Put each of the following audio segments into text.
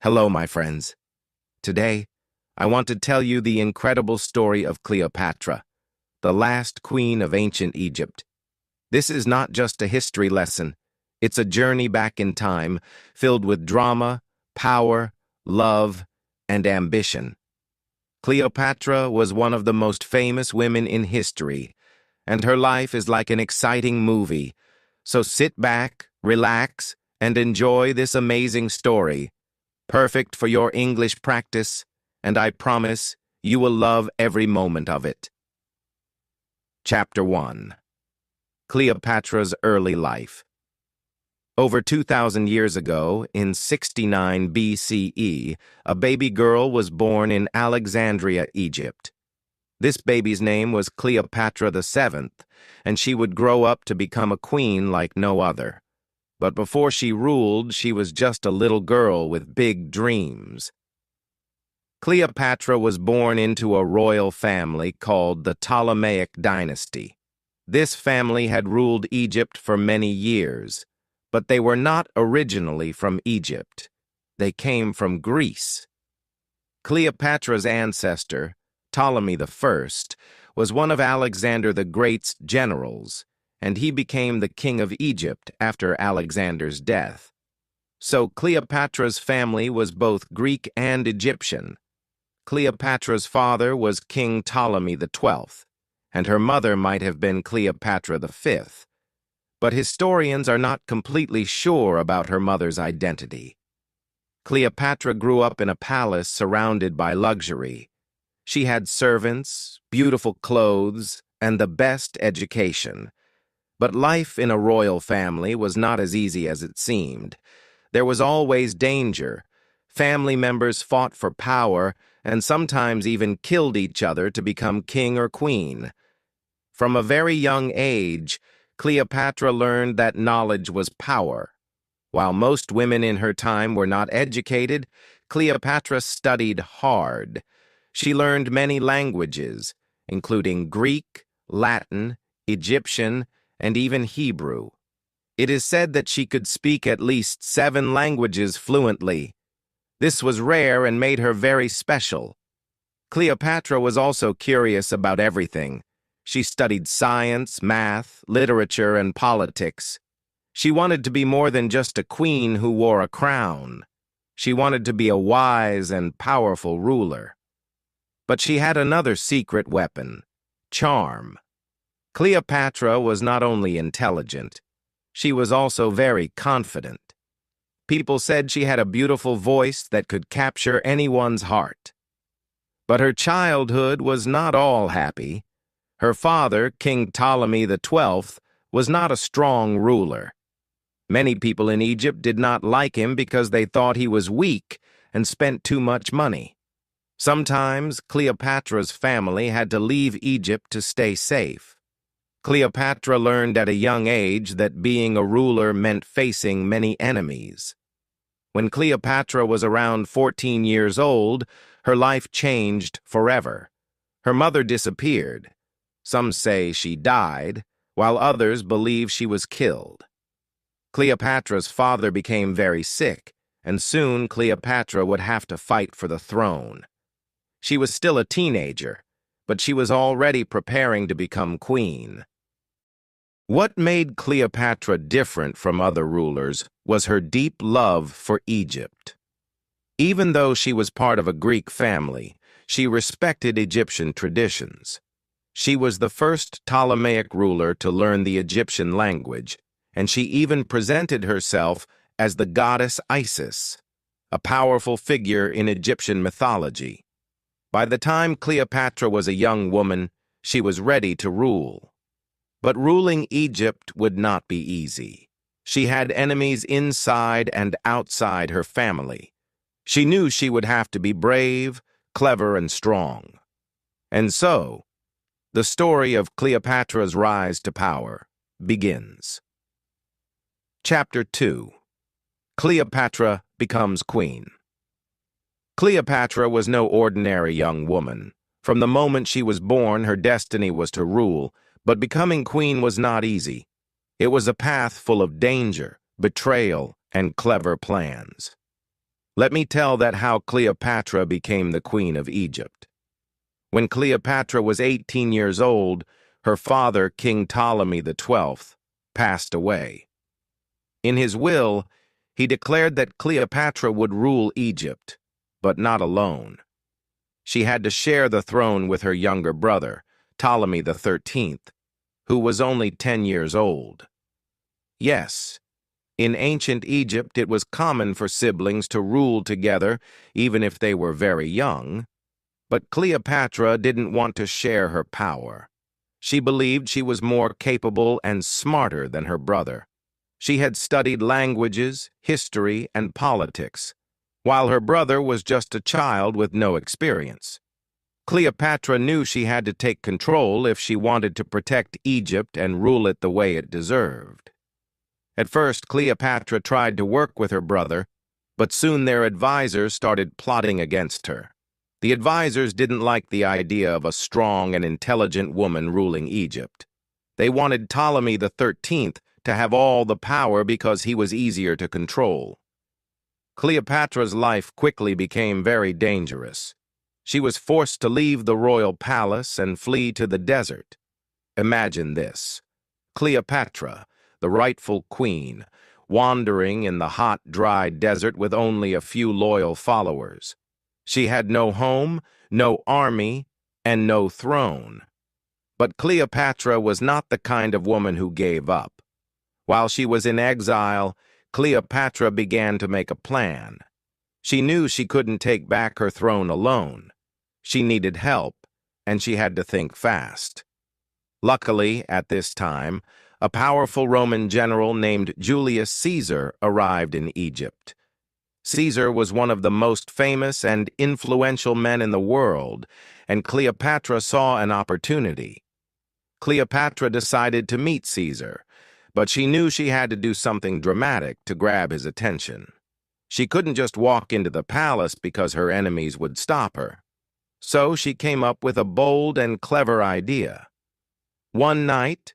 Hello, my friends. Today, I want to tell you the incredible story of Cleopatra, the last queen of ancient Egypt. This is not just a history lesson. It's a journey back in time, filled with drama, power, love, and ambition. Cleopatra was one of the most famous women in history, and her life is like an exciting movie. So sit back, relax, and enjoy this amazing story. Perfect for your English practice, and I promise you will love every moment of it. Chapter 1. Cleopatra's Early Life. Over 2,000 years ago, in 69 BCE, a baby girl was born in Alexandria, Egypt. This baby's name was Cleopatra VII, and she would grow up to become a queen like no other. But before she ruled, she was just a little girl with big dreams. Cleopatra was born into a royal family called the Ptolemaic dynasty. This family had ruled Egypt for many years, but they were not originally from Egypt. They came from Greece. Cleopatra's ancestor, Ptolemy I, was one of Alexander the Great's generals, and he became the king of Egypt after Alexander's death. So Cleopatra's family was both Greek and Egyptian. Cleopatra's father was King Ptolemy XII, and her mother might have been Cleopatra V. But historians are not completely sure about her mother's identity. Cleopatra grew up in a palace surrounded by luxury. She had servants, beautiful clothes, and the best education. But life in a royal family was not as easy as it seemed. There was always danger. Family members fought for power and sometimes even killed each other to become king or queen. From a very young age, Cleopatra learned that knowledge was power. While most women in her time were not educated, Cleopatra studied hard. She learned many languages, including Greek, Latin, Egyptian, and even Hebrew. It is said that she could speak at least 7 languages fluently. This was rare and made her very special. Cleopatra was also curious about everything. She studied science, math, literature, and politics. She wanted to be more than just a queen who wore a crown. She wanted to be a wise and powerful ruler. But she had another secret weapon: charm. Cleopatra was not only intelligent, she was also very confident. People said she had a beautiful voice that could capture anyone's heart. But her childhood was not all happy. Her father, King Ptolemy XII, was not a strong ruler. Many people in Egypt did not like him because they thought he was weak and spent too much money. Sometimes Cleopatra's family had to leave Egypt to stay safe. Cleopatra learned at a young age that being a ruler meant facing many enemies. When Cleopatra was around 14 years old, her life changed forever. Her mother disappeared. Some say she died, while others believe she was killed. Cleopatra's father became very sick, and soon Cleopatra would have to fight for the throne. She was still a teenager, but she was already preparing to become queen. What made Cleopatra different from other rulers was her deep love for Egypt. Even though she was part of a Greek family, she respected Egyptian traditions. She was the first Ptolemaic ruler to learn the Egyptian language, and she even presented herself as the goddess Isis, a powerful figure in Egyptian mythology. By the time Cleopatra was a young woman, she was ready to rule. But ruling Egypt would not be easy. She had enemies inside and outside her family. She knew she would have to be brave, clever, and strong. And so, the story of Cleopatra's rise to power begins. Chapter 2. Cleopatra becomes queen. Cleopatra was no ordinary young woman. From the moment she was born, her destiny was to rule, but becoming queen was not easy. It was a path full of danger, betrayal, and clever plans. Let me tell that how Cleopatra became the queen of Egypt. When Cleopatra was 18 years old, her father, King Ptolemy XII, passed away. In his will, he declared that Cleopatra would rule Egypt, but not alone. She had to share the throne with her younger brother, Ptolemy XIII, who was only 10 years old. Yes, in ancient Egypt it was common for siblings to rule together even if they were very young, but Cleopatra didn't want to share her power. She believed she was more capable and smarter than her brother. She had studied languages, history, and politics, while her brother was just a child with no experience. Cleopatra knew she had to take control if she wanted to protect Egypt and rule it the way it deserved. At first, Cleopatra tried to work with her brother, but soon their advisors started plotting against her. The advisors didn't like the idea of a strong and intelligent woman ruling Egypt. They wanted Ptolemy XIII to have all the power because he was easier to control. Cleopatra's life quickly became very dangerous. She was forced to leave the royal palace and flee to the desert. Imagine this: Cleopatra, the rightful queen, wandering in the hot, dry desert with only a few loyal followers. She had no home, no army, and no throne. But Cleopatra was not the kind of woman who gave up. While she was in exile, Cleopatra began to make a plan. She knew she couldn't take back her throne alone. She needed help, and she had to think fast. Luckily, at this time, a powerful Roman general named Julius Caesar arrived in Egypt. Caesar was one of the most famous and influential men in the world, and Cleopatra saw an opportunity. Cleopatra decided to meet Caesar, but she knew she had to do something dramatic to grab his attention. She couldn't just walk into the palace because her enemies would stop her. So she came up with a bold and clever idea. One night,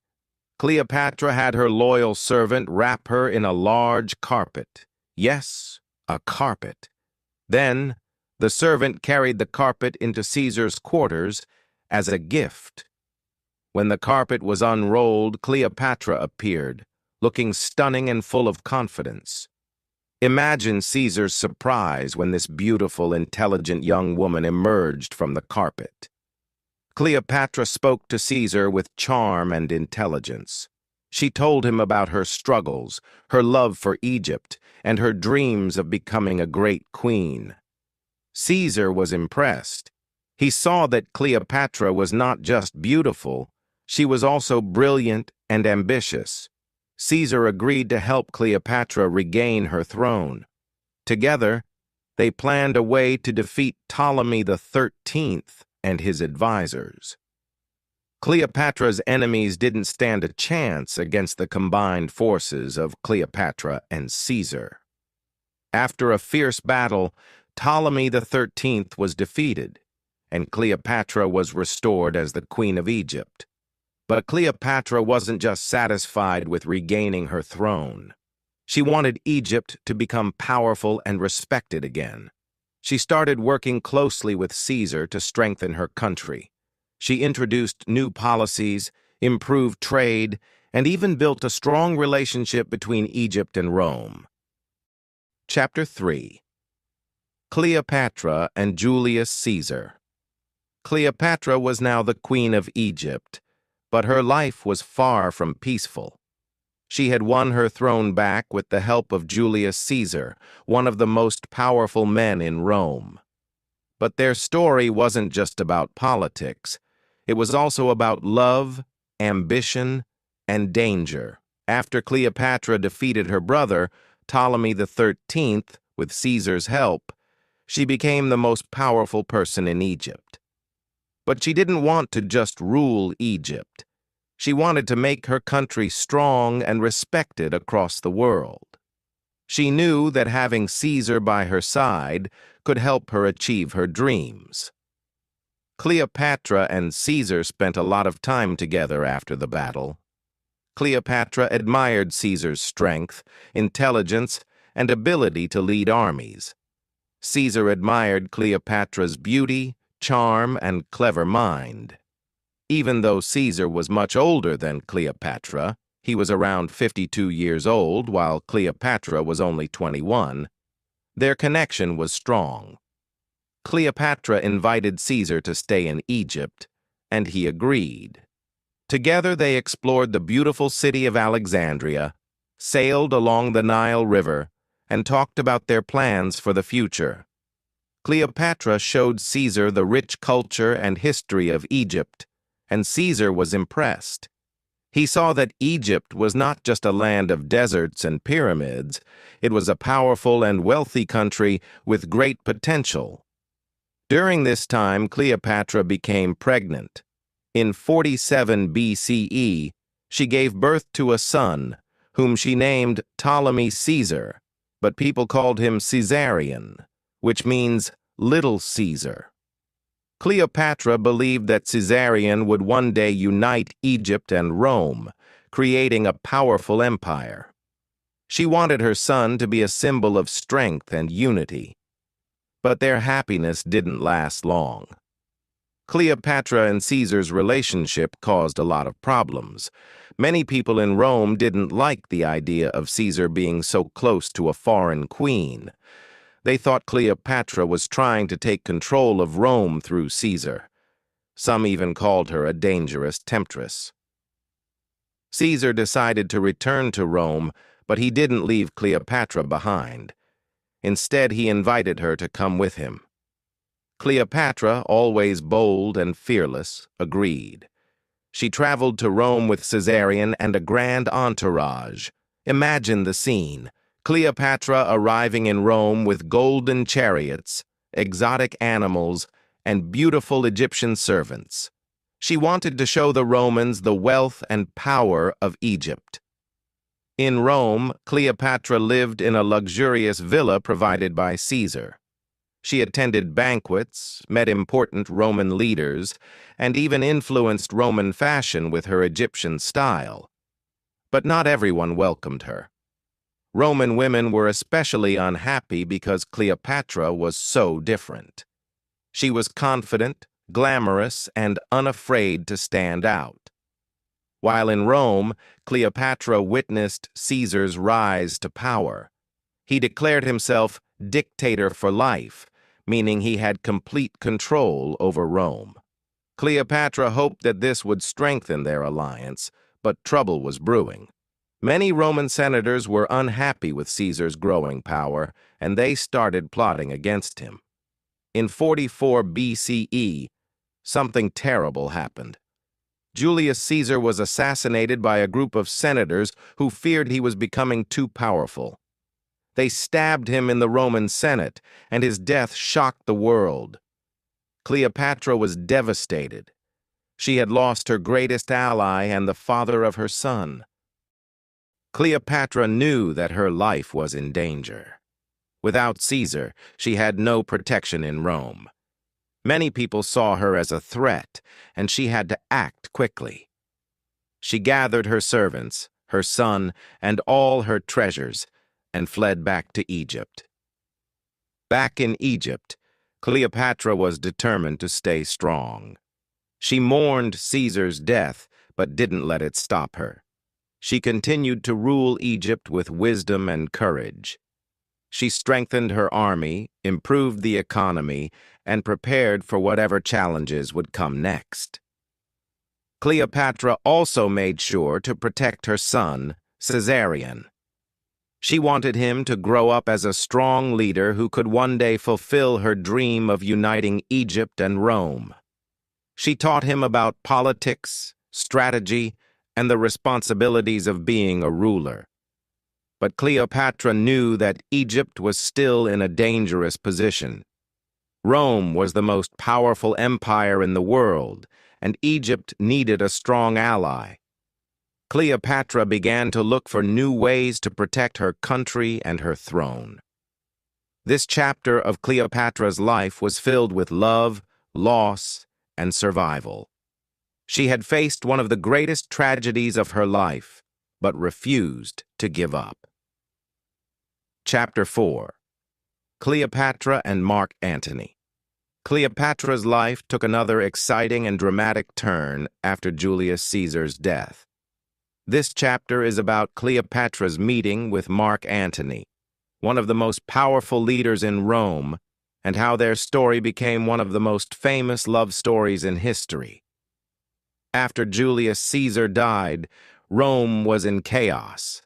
Cleopatra had her loyal servant wrap her in a large carpet. Yes, a carpet. Then, the servant carried the carpet into Caesar's quarters as a gift. When the carpet was unrolled, Cleopatra appeared, looking stunning and full of confidence. Imagine Caesar's surprise when this beautiful, intelligent young woman emerged from the carpet. Cleopatra spoke to Caesar with charm and intelligence. She told him about her struggles, her love for Egypt, and her dreams of becoming a great queen. Caesar was impressed. He saw that Cleopatra was not just beautiful, she was also brilliant and ambitious. Caesar agreed to help Cleopatra regain her throne. Together, they planned a way to defeat Ptolemy XIII and his advisors. Cleopatra's enemies didn't stand a chance against the combined forces of Cleopatra and Caesar. After a fierce battle, Ptolemy XIII was defeated, and Cleopatra was restored as the Queen of Egypt. But Cleopatra wasn't just satisfied with regaining her throne. She wanted Egypt to become powerful and respected again. She started working closely with Caesar to strengthen her country. She introduced new policies, improved trade, and even built a strong relationship between Egypt and Rome. Chapter 3. Cleopatra and Julius Caesar. Cleopatra was now the Queen of Egypt, but her life was far from peaceful. She had won her throne back with the help of Julius Caesar, one of the most powerful men in Rome. But their story wasn't just about politics. It was also about love, ambition, and danger. After Cleopatra defeated her brother, Ptolemy XIII, with Caesar's help, she became the most powerful person in Egypt. But she didn't want to just rule Egypt. She wanted to make her country strong and respected across the world. She knew that having Caesar by her side could help her achieve her dreams. Cleopatra and Caesar spent a lot of time together after the battle. Cleopatra admired Caesar's strength, intelligence, and ability to lead armies. Caesar admired Cleopatra's beauty, charm, and clever mind. Even though Caesar was much older than Cleopatra, he was around 52 years old while Cleopatra was only 21, their connection was strong. Cleopatra invited Caesar to stay in Egypt, and he agreed. Together they explored the beautiful city of Alexandria, sailed along the Nile River, and talked about their plans for the future. Cleopatra showed Caesar the rich culture and history of Egypt, and Caesar was impressed. He saw that Egypt was not just a land of deserts and pyramids, it was a powerful and wealthy country with great potential. During this time, Cleopatra became pregnant. In 47 BCE, she gave birth to a son, whom she named Ptolemy Caesar, but people called him Caesarion, which means Little Caesar. Cleopatra believed that Caesarion would one day unite Egypt and Rome, creating a powerful empire. She wanted her son to be a symbol of strength and unity. But their happiness didn't last long. Cleopatra and Caesar's relationship caused a lot of problems. Many people in Rome didn't like the idea of Caesar being so close to a foreign queen. They thought Cleopatra was trying to take control of Rome through Caesar. Some even called her a dangerous temptress. Caesar decided to return to Rome, but he didn't leave Cleopatra behind. Instead, he invited her to come with him. Cleopatra, always bold and fearless, agreed. She traveled to Rome with Caesarion and a grand entourage. Imagine the scene. Cleopatra arriving in Rome with golden chariots, exotic animals, and beautiful Egyptian servants. She wanted to show the Romans the wealth and power of Egypt. In Rome, Cleopatra lived in a luxurious villa provided by Caesar. She attended banquets, met important Roman leaders, and even influenced Roman fashion with her Egyptian style. But not everyone welcomed her. Roman women were especially unhappy because Cleopatra was so different. She was confident, glamorous, and unafraid to stand out. While in Rome, Cleopatra witnessed Caesar's rise to power. He declared himself dictator for life, meaning he had complete control over Rome. Cleopatra hoped that this would strengthen their alliance, but trouble was brewing. Many Roman senators were unhappy with Caesar's growing power, and they started plotting against him. In 44 BCE, something terrible happened. Julius Caesar was assassinated by a group of senators who feared he was becoming too powerful. They stabbed him in the Roman Senate, and his death shocked the world. Cleopatra was devastated. She had lost her greatest ally and the father of her son. Cleopatra knew that her life was in danger. Without Caesar, she had no protection in Rome. Many people saw her as a threat, and she had to act quickly. She gathered her servants, her son, and all her treasures, and fled back to Egypt. Back in Egypt, Cleopatra was determined to stay strong. She mourned Caesar's death, but didn't let it stop her. She continued to rule Egypt with wisdom and courage. She strengthened her army, improved the economy, and prepared for whatever challenges would come next. Cleopatra also made sure to protect her son, Caesarion. She wanted him to grow up as a strong leader who could one day fulfill her dream of uniting Egypt and Rome. She taught him about politics, strategy, and the responsibilities of being a ruler. But Cleopatra knew that Egypt was still in a dangerous position. Rome was the most powerful empire in the world, and Egypt needed a strong ally. Cleopatra began to look for new ways to protect her country and her throne. This chapter of Cleopatra's life was filled with love, loss, and survival. She had faced one of the greatest tragedies of her life, but refused to give up. Chapter 4. Cleopatra and Mark Antony. Cleopatra's life took another exciting and dramatic turn after Julius Caesar's death. This chapter is about Cleopatra's meeting with Mark Antony, one of the most powerful leaders in Rome, and how their story became one of the most famous love stories in history. After Julius Caesar died, Rome was in chaos.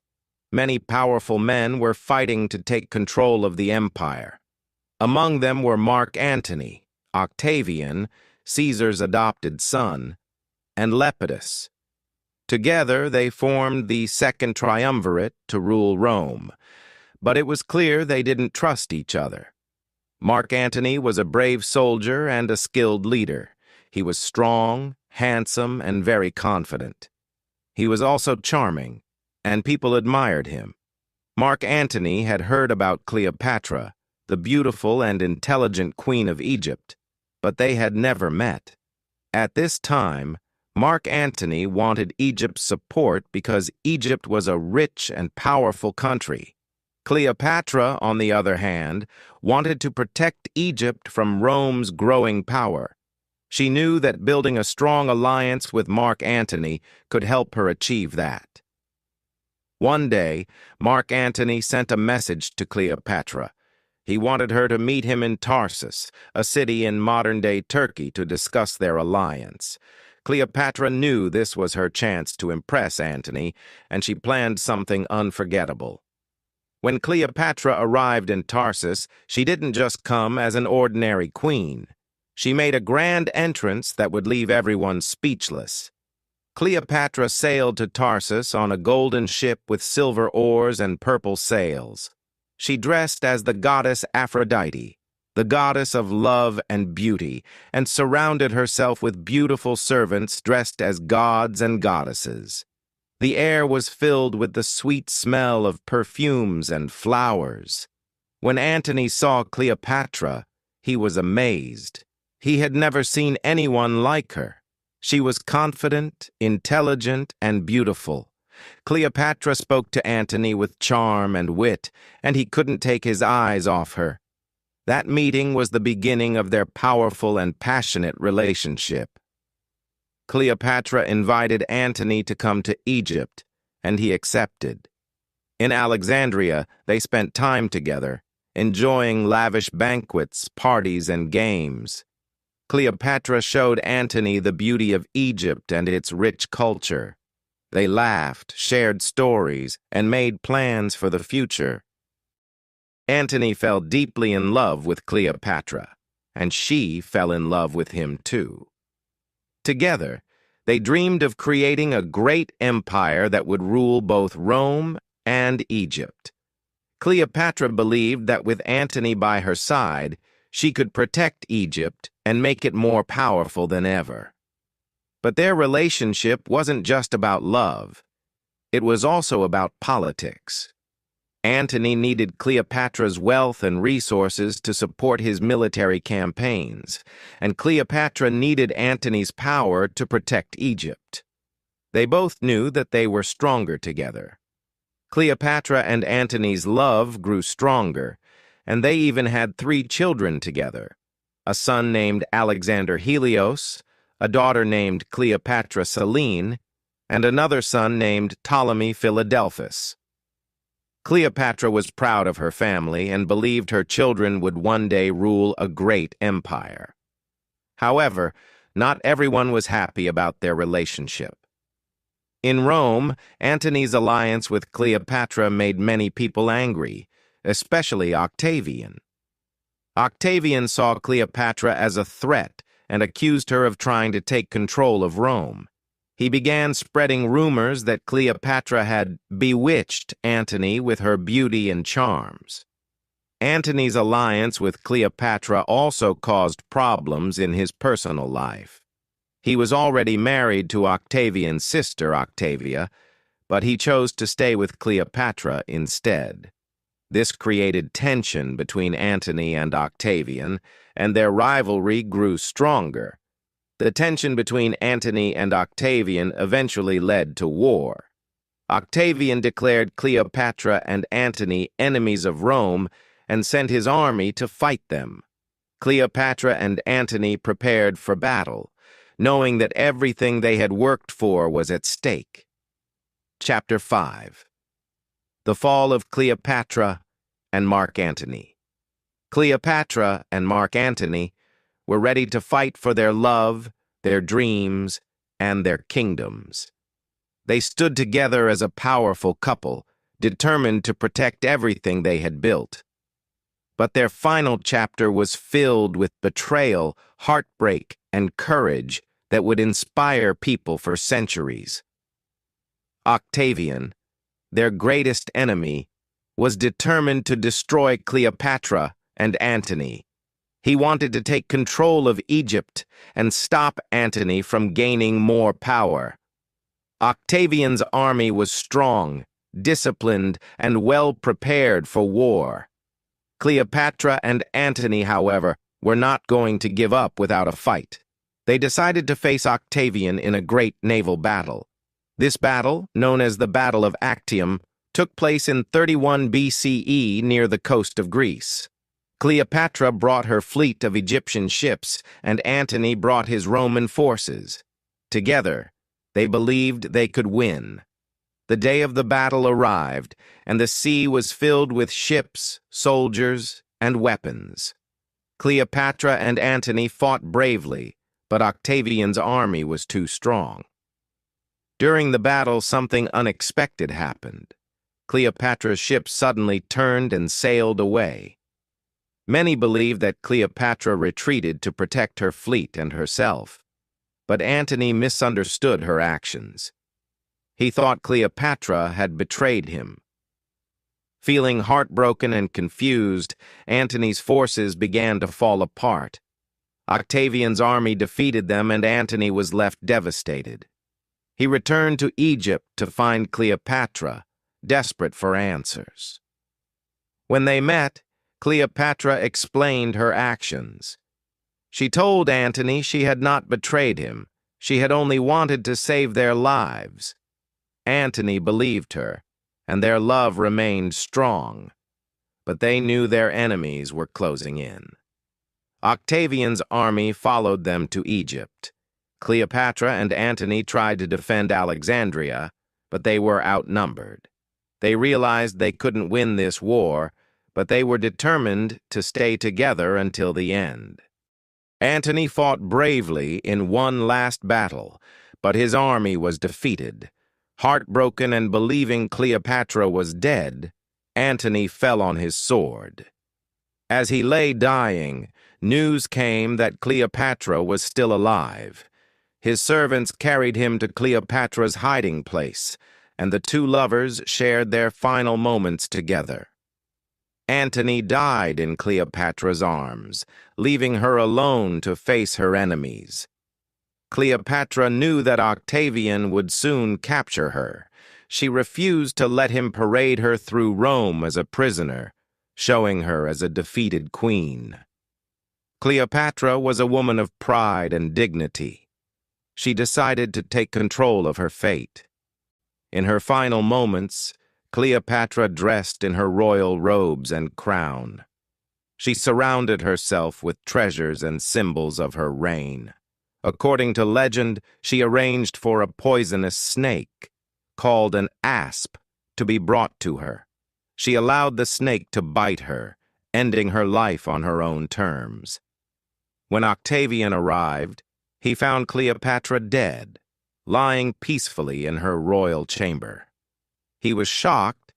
Many powerful men were fighting to take control of the empire. Among them were Mark Antony, Octavian, Caesar's adopted son, and Lepidus. Together they formed the Second Triumvirate to rule Rome, but it was clear they didn't trust each other. Mark Antony was a brave soldier and a skilled leader. He was strong, handsome, and very confident. He was also charming, and people admired him. Mark Antony had heard about Cleopatra, the beautiful and intelligent queen of Egypt, but they had never met. At this time, Mark Antony wanted Egypt's support because Egypt was a rich and powerful country. Cleopatra, on the other hand, wanted to protect Egypt from Rome's growing power. She knew that building a strong alliance with Mark Antony could help her achieve that. One day, Mark Antony sent a message to Cleopatra. He wanted her to meet him in Tarsus, a city in modern-day Turkey, to discuss their alliance. Cleopatra knew this was her chance to impress Antony, and she planned something unforgettable. When Cleopatra arrived in Tarsus, she didn't just come as an ordinary queen. She made a grand entrance that would leave everyone speechless. Cleopatra sailed to Tarsus on a golden ship with silver oars and purple sails. She dressed as the goddess Aphrodite, the goddess of love and beauty, and surrounded herself with beautiful servants dressed as gods and goddesses. The air was filled with the sweet smell of perfumes and flowers. When Antony saw Cleopatra, he was amazed. He had never seen anyone like her. She was confident, intelligent, and beautiful. Cleopatra spoke to Antony with charm and wit, and he couldn't take his eyes off her. That meeting was the beginning of their powerful and passionate relationship. Cleopatra invited Antony to come to Egypt, and he accepted. In Alexandria, they spent time together, enjoying lavish banquets, parties, and games. Cleopatra showed Antony the beauty of Egypt and its rich culture. They laughed, shared stories, and made plans for the future. Antony fell deeply in love with Cleopatra, and she fell in love with him too. Together, they dreamed of creating a great empire that would rule both Rome and Egypt. Cleopatra believed that with Antony by her side, she could protect Egypt and make it more powerful than ever. But their relationship wasn't just about love. It was also about politics. Antony needed Cleopatra's wealth and resources to support his military campaigns, and Cleopatra needed Antony's power to protect Egypt. They both knew that they were stronger together. Cleopatra and Antony's love grew stronger, and they even had 3 children together: a son named Alexander Helios, a daughter named Cleopatra Selene, and another son named Ptolemy Philadelphus. Cleopatra was proud of her family and believed her children would one day rule a great empire. However, not everyone was happy about their relationship. In Rome, Antony's alliance with Cleopatra made many people angry, especially Octavian. Octavian saw Cleopatra as a threat and accused her of trying to take control of Rome. He began spreading rumors that Cleopatra had bewitched Antony with her beauty and charms. Antony's alliance with Cleopatra also caused problems in his personal life. He was already married to Octavian's sister, Octavia, but he chose to stay with Cleopatra instead. This created tension between Antony and Octavian, and their rivalry grew stronger. The tension between Antony and Octavian eventually led to war. Octavian declared Cleopatra and Antony enemies of Rome and sent his army to fight them. Cleopatra and Antony prepared for battle, knowing that everything they had worked for was at stake. Chapter 5. The Fall of Cleopatra and Mark Antony. Cleopatra and Mark Antony were ready to fight for their love, their dreams, and their kingdoms. They stood together as a powerful couple, determined to protect everything they had built. But their final chapter was filled with betrayal, heartbreak, and courage that would inspire people for centuries. Octavian, their greatest enemy, was determined to destroy Cleopatra and Antony. He wanted to take control of Egypt and stop Antony from gaining more power. Octavian's army was strong, disciplined, and well prepared for war. Cleopatra and Antony, however, were not going to give up without a fight. They decided to face Octavian in a great naval battle. This battle, known as the Battle of Actium, took place in 31 BCE near the coast of Greece. Cleopatra brought her fleet of Egyptian ships, and Antony brought his Roman forces. Together, they believed they could win. The day of the battle arrived, and the sea was filled with ships, soldiers, and weapons. Cleopatra and Antony fought bravely, but Octavian's army was too strong. During the battle, something unexpected happened. Cleopatra's ship suddenly turned and sailed away. Many believe that Cleopatra retreated to protect her fleet and herself, but Antony misunderstood her actions. He thought Cleopatra had betrayed him. Feeling heartbroken and confused, Antony's forces began to fall apart. Octavian's army defeated them, and Antony was left devastated. He returned to Egypt to find Cleopatra, desperate for answers. When they met, Cleopatra explained her actions. She told Antony she had not betrayed him. She had only wanted to save their lives. Antony believed her, and their love remained strong. But they knew their enemies were closing in. Octavian's army followed them to Egypt. Cleopatra and Antony tried to defend Alexandria, but they were outnumbered. They realized they couldn't win this war, but they were determined to stay together until the end. Antony fought bravely in one last battle, but his army was defeated. Heartbroken and believing Cleopatra was dead, Antony fell on his sword. As he lay dying, news came that Cleopatra was still alive. His servants carried him to Cleopatra's hiding place, and the two lovers shared their final moments together. Antony died in Cleopatra's arms, leaving her alone to face her enemies. Cleopatra knew that Octavian would soon capture her. She refused to let him parade her through Rome as a prisoner, showing her as a defeated queen. Cleopatra was a woman of pride and dignity. She decided to take control of her fate. In her final moments, Cleopatra dressed in her royal robes and crown. She surrounded herself with treasures and symbols of her reign. According to legend, she arranged for a poisonous snake, called an asp, to be brought to her. She allowed the snake to bite her, ending her life on her own terms. When Octavian arrived, he found Cleopatra dead, lying peacefully in her royal chamber. He was shocked,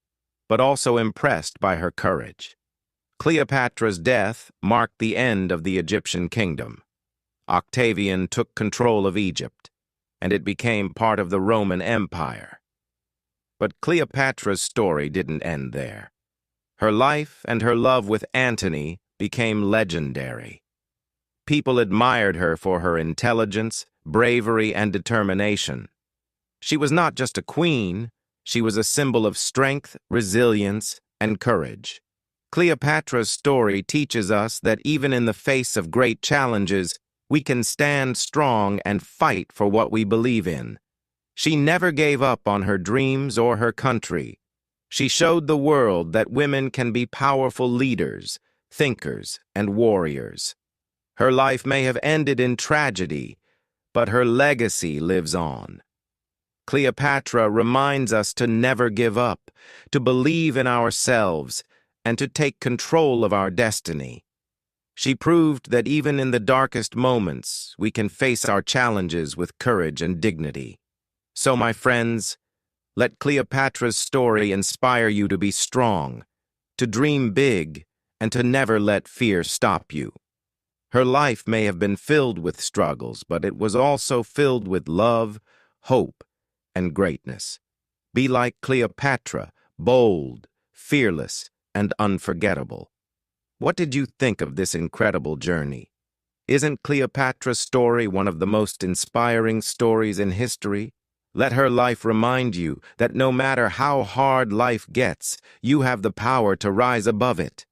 but also impressed by her courage. Cleopatra's death marked the end of the Egyptian kingdom. Octavian took control of Egypt, and it became part of the Roman Empire. But Cleopatra's story didn't end there. Her life and her love with Antony became legendary. People admired her for her intelligence, bravery, and determination. She was not just a queen, she was a symbol of strength, resilience, and courage. Cleopatra's story teaches us that even in the face of great challenges, we can stand strong and fight for what we believe in. She never gave up on her dreams or her country. She showed the world that women can be powerful leaders, thinkers, and warriors. Her life may have ended in tragedy, but her legacy lives on. Cleopatra reminds us to never give up, to believe in ourselves, and to take control of our destiny. She proved that even in the darkest moments, we can face our challenges with courage and dignity. So, my friends, let Cleopatra's story inspire you to be strong, to dream big, and to never let fear stop you. Her life may have been filled with struggles, but it was also filled with love, hope, and greatness. Be like Cleopatra, bold, fearless, and unforgettable. What did you think of this incredible journey? Isn't Cleopatra's story one of the most inspiring stories in history? Let her life remind you that no matter how hard life gets, you have the power to rise above it.